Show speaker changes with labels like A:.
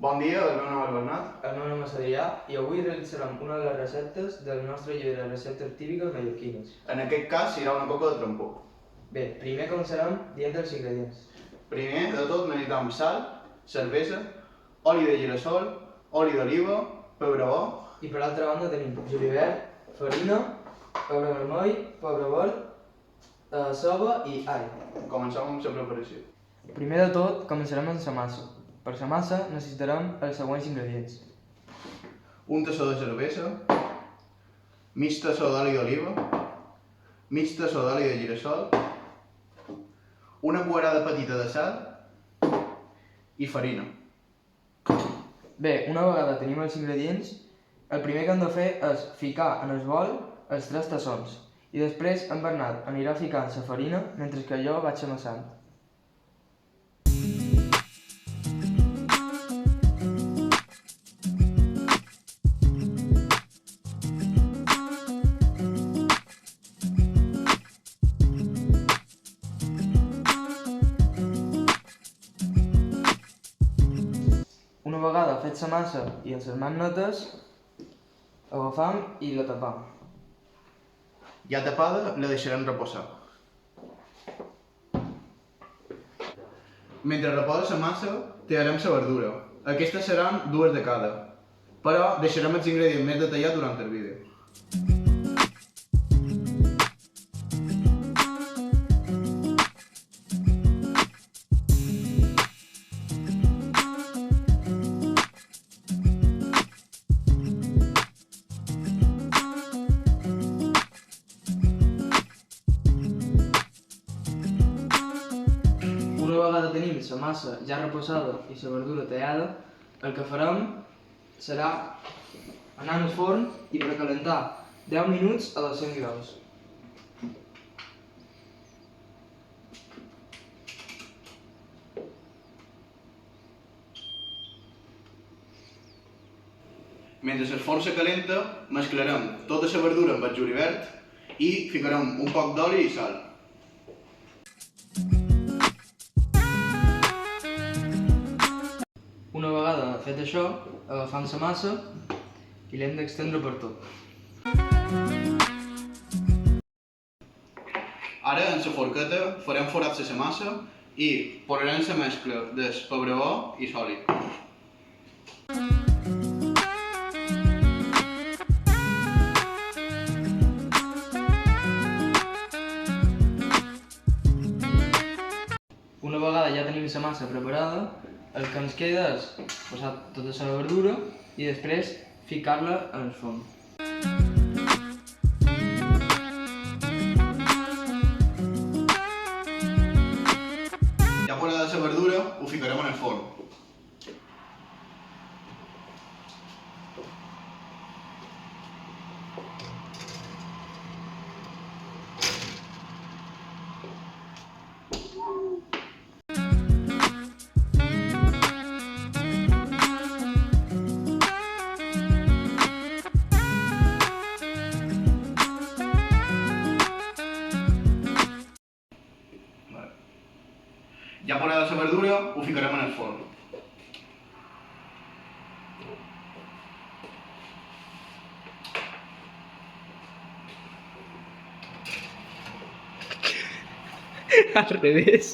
A: Bon dia, el meu nom és Bernat.
B: El meu nom és Adrià i avui realitzarem una de les receptes del nostre llibre de receptes típiques mallorquines.
A: En aquest cas serà una coca de trompó.
B: Bé, primer començarem dient els ingredients.
A: Primer de tot necessitem sal, cervesa, oli de girassol, oli d'oliva, pebre bo.
B: I per l'altra banda tenim julivert, farina, pebre vermell, pebre verd, ceba i all.
A: Comencem amb la preparació.
B: Primer de tot començarem amb la massa. Per la massa necessitarem els següents ingredients.
A: Un tassó de cervesa, mig tassó d'oli d'oliva, mig tassó d'oli de girassol, una cuarada petita de sal i farina.
B: Bé, una vegada tenim els ingredients, el primer que hem de fer és ficar en el bol els 3 tassons i després en Bernat anirà ficant la farina mentre que jo vaig amassant. Una vegada fet la massa i les mans netes, agafam i la tapam.
A: Ja tapada, la deixarem reposar. Mentre reposa la massa, tallarem la verdura. Aquestes seran 2 de cada, però deixarem els ingredients més detallats durant el vídeo.
B: Una vegada tenim la massa ja reposada i la verdura tallada, el que farem serà anar al forn i precalentar 10 minuts a 200 graus.
A: Mentre el forn se calenta, mesclarem tota la verdura amb el julivert i ficarem un poc d'oli i sal.
B: Una vegada fet això, agafam la massa i l'hem d'estendre per tot.
A: Ara, en la forqueta, farem forats a la massa i posarem la mescla del pebre bo i l'oli.
B: Una vegada ja tenim la massa preparada, el que ens queda és posar tota la verdura i després ficar-la en el forn.
A: Ja posada la verdura, ho ficarem en el forn. Ja posada la verdura, ho ficarem en el forn.
B: Al revés.